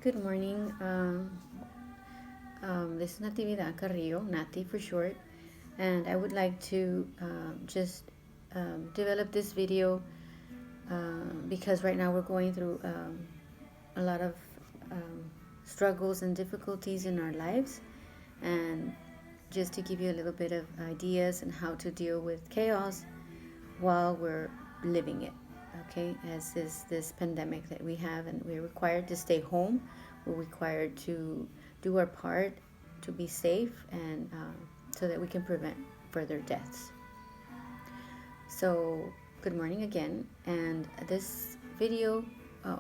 Good morning. This is Natividad Carrillo, Nati for short, and I would like to just develop this video because right now we're going through a lot of struggles and difficulties in our lives, and just to give you a little bit of ideas on how to deal with chaos while we're living it. Okay, as this pandemic that we have, and we're required to stay home. We're required to do our part to be safe and so that we can prevent further deaths. So, good morning again. And this video,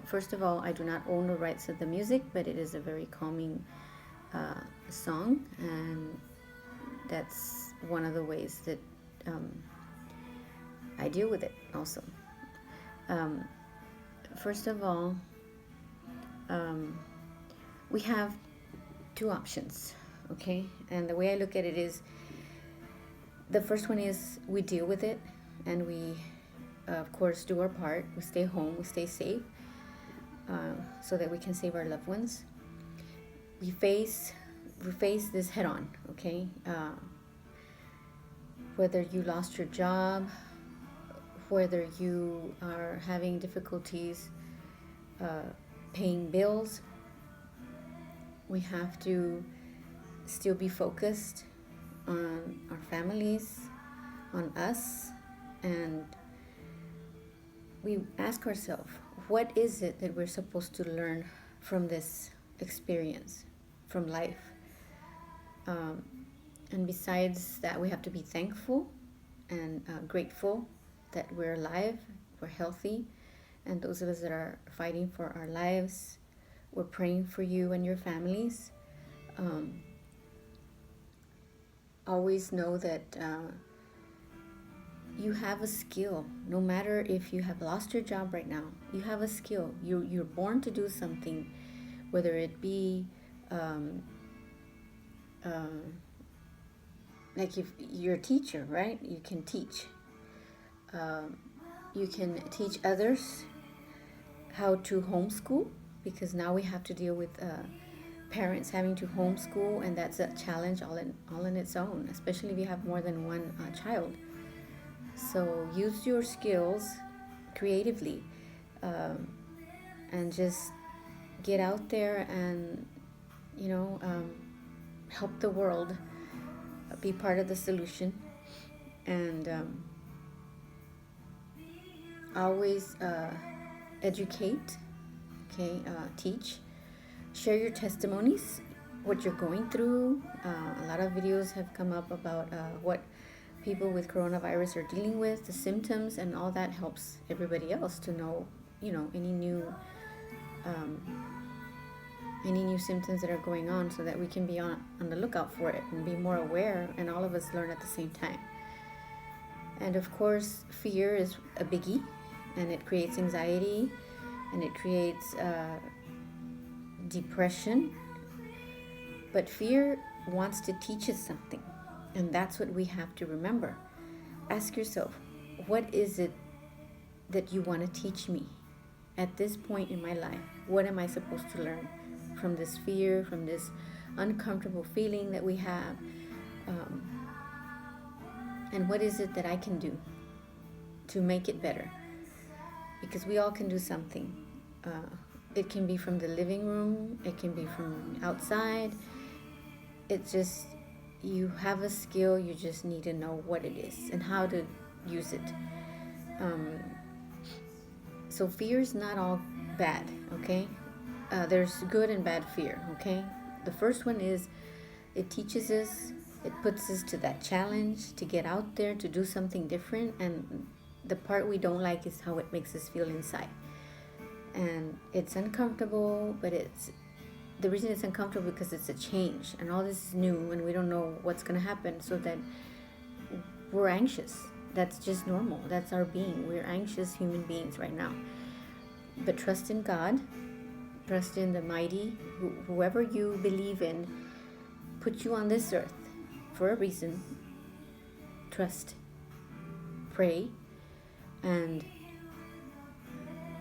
first of all, I do not own the rights of the music, but it is a very calming song, and that's one of the ways that I deal with it also. First of all, we have two options, okay? And the way I look at it is, the first one is we deal with it, and we, of course, do our part. We stay home, we stay safe, so that we can save our loved ones. We face this head on, okay? Whether you lost your job, whether you are having difficulties paying bills, we have to still be focused on our families, on us, and we ask ourselves, what is it that we're supposed to learn from this experience, from life? And besides that, we have to be thankful and grateful that we're alive, we're healthy, and those of us that are fighting for our lives, we're praying for you and your families. Always know that you have a skill. No matter if you have lost your job right now, you have a skill. You're born to do something, whether it be like if you're a teacher, right? You can teach. You can teach others how to homeschool, because now we have to deal with parents having to homeschool, and that's a challenge all in its own, especially if you have more than one child. So use your skills creatively, and just get out there and help the world, be part of the solution, and always educate, okay? Teach, share your testimonies, what you're going through. A lot of videos have come up about what people with coronavirus are dealing with, the symptoms, and all that helps everybody else to know, any new symptoms that are going on, so that we can be on the lookout for it and be more aware, and all of us learn at the same time. And of course, fear is a biggie, and it creates anxiety, and it creates depression. But fear wants to teach us something, and that's what we have to remember. Ask yourself, what is it that you want to teach me at this point in my life? What am I supposed to learn from this fear, from this uncomfortable feeling that we have? And what is it that I can do to make it better? Because we all can do something. It can be from the living room, it can be from outside. It's just, you have a skill, you just need to know what it is and how to use it. So fear is not all bad, okay? There's good and bad fear, okay? The first one is, it teaches us, it puts us to that challenge to get out there, to do something different, and the part we don't like is how it makes us feel inside. And it's uncomfortable, but the reason it's uncomfortable because it's a change, and all this is new, and we don't know what's going to happen, so that we're anxious. That's just normal. That's our being. We're anxious human beings right now. But trust in God, trust in the mighty, whoever you believe in, put you on this earth for a reason. Trust, pray, and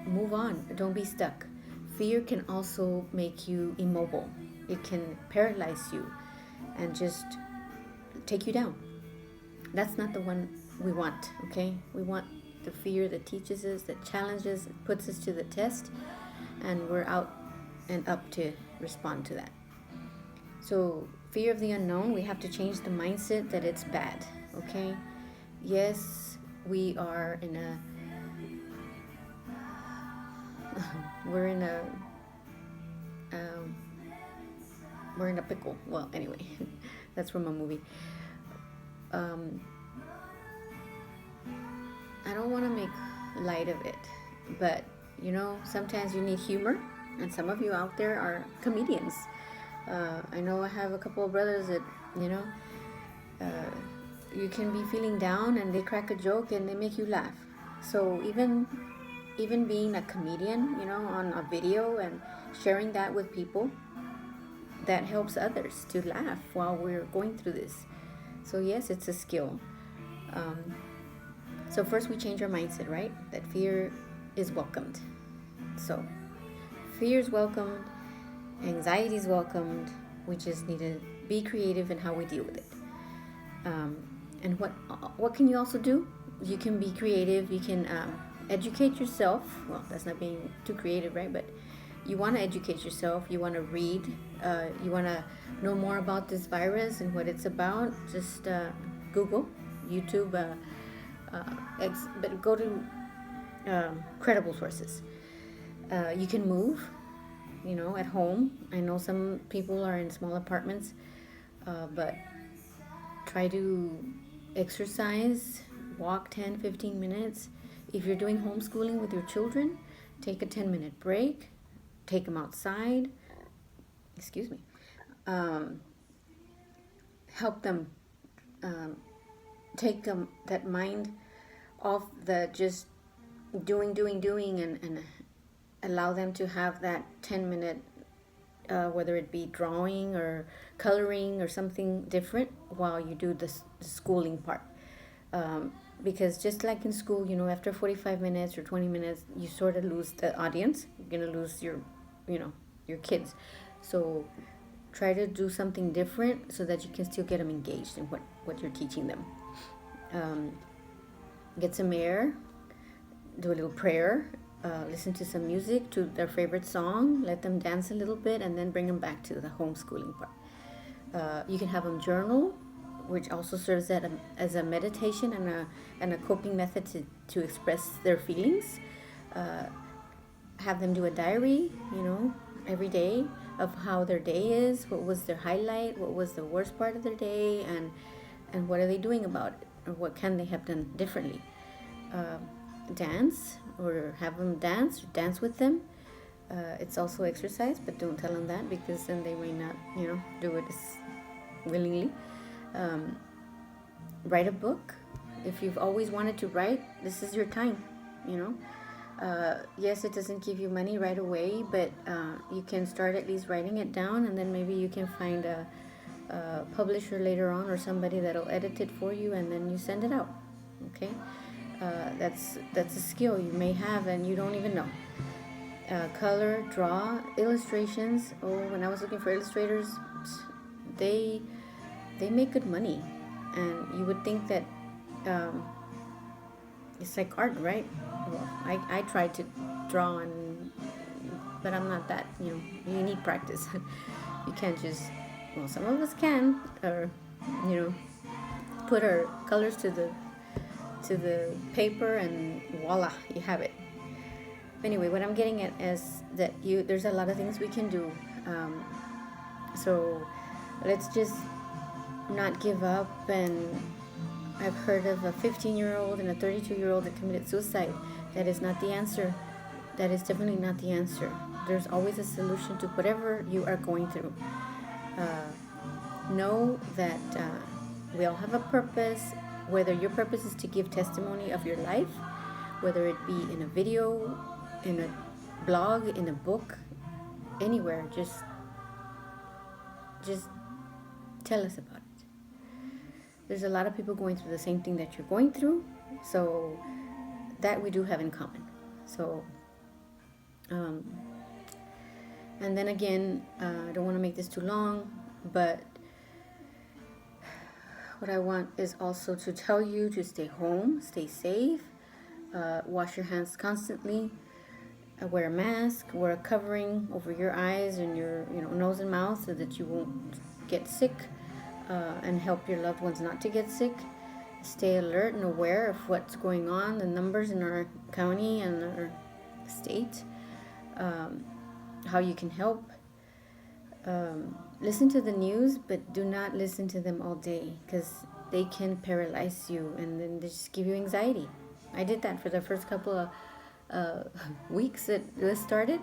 move on. Don't be stuck. fear can also make you immobile. It can paralyze you and just take you down. That's not the one we want, okay? We want the fear that teaches us, that challenges, puts us to the test, and we're out and up to respond to that. So, fear of the unknown, we have to change the mindset that it's bad, okay? Yes, we are in a we're in a we're in a pickle. Well, anyway, that's from a movie. I don't want to make light of it, but sometimes you need humor, and some of you out there are comedians. I know I have a couple of brothers that you can be feeling down and they crack a joke and they make you laugh. So even being a comedian, on a video and sharing that with people, that helps others to laugh while we're going through this. So yes, it's a skill. So first we change our mindset, right? That fear is welcomed. So fear is welcomed, anxiety is welcomed. We just need to be creative in how we deal with it. And what can you also do? You can be creative. You can educate yourself. Well, that's not being too creative, right? But you want to educate yourself. You want to read. You want to know more about this virus and what it's about. Just Google, YouTube, but go to credible sources. You can move, at home. I know some people are in small apartments, but try to exercise, walk 10-15 minutes. If you're doing homeschooling with your children, take a 10-minute break, take them outside, help them take that mind off the just doing and allow them to have that 10-minute, whether it be drawing or coloring or something different while you do the schooling part. Because just like in school, after 45 minutes or 20 minutes, you sort of lose the audience. You're going to lose your kids. So try to do something different so that you can still get them engaged in what you're teaching them. Get some air, do a little prayer, listen to some music, to their favorite song, let them dance a little bit, and then bring them back to the homeschooling part. You can have them journal, which also serves as a meditation and a coping method to express their feelings. Have them do a diary, every day of how their day is, what was their highlight, what was the worst part of their day, and what are they doing about it, or what can they have done differently. Dance, or have them dance with them. It's also exercise, but don't tell them that, because then they may not do it as willingly. Write a book. If you've always wanted to write, this is your time. Yes, it doesn't give you money right away, but you can start at least writing it down, and then maybe you can find a publisher later on, or somebody that'll edit it for you, and then you send it out. Okay, that's a skill you may have and you don't even know. Color, draw, illustrations. Oh, when I was looking for illustrators, they make good money, and you would think that it's like art, right? Well, I tried to draw, but I'm not that. You need practice. You can't just. Well, some of us can, or put our colors to the paper, and voila, you have it. Anyway, what I'm getting at is that there's a lot of things we can do. So let's just not give up. And I've heard of a 15-year-old and a 32-year-old that committed suicide. That is not the answer. That is definitely not the answer. There's always a solution to whatever you are going through. Know that we all have a purpose. Whether your purpose is to give testimony of your life, whether it be in a video, in a blog, in a book, anywhere, just tell us about it. There's a lot of people going through the same thing that you're going through, so that we do have in common. So And then again, I don't want to make this too long, but what I want is also to tell you to stay home, stay safe, wash your hands constantly, wear a mask, wear a covering over your eyes and your nose and mouth so that you won't get sick, and help your loved ones not to get sick. Stay alert and aware of what's going on, the numbers in our county and our state, how you can help. Listen to the news, but do not listen to them all day, because they can paralyze you and then they just give you anxiety. I did that for the first couple of weeks that this started,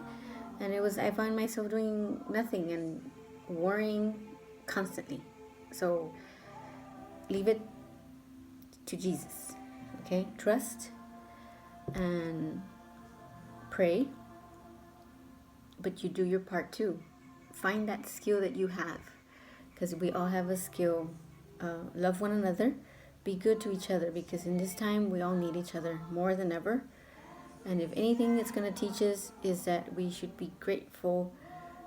and I find myself doing nothing and worrying constantly. So leave it to Jesus, okay? Trust and pray, but you do your part too. Find that skill that you have, because we all have a skill. Love one another, be good to each other, because in this time we all need each other more than ever. And if anything it's going to teach us is that we should be grateful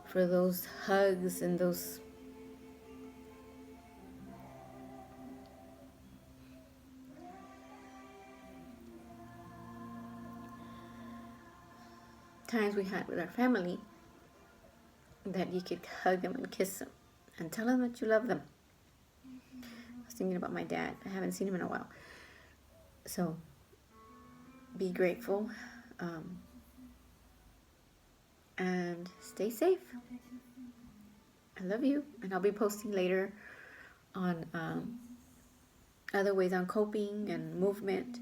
for those hugs and those times we had with our family, that you could hug them and kiss them and tell them that you love them. I was thinking about my dad. I haven't seen him in a while. So be grateful, and stay safe. I love you, and I'll be posting later on other ways on coping and movement.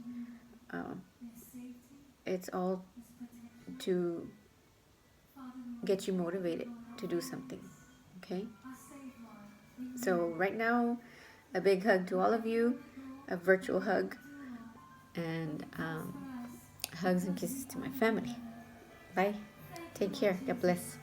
It's all to get you motivated to do something, okay? So right now, a big hug to all of you, a virtual hug, and hugs and kisses to my family. Bye. Take care. God bless.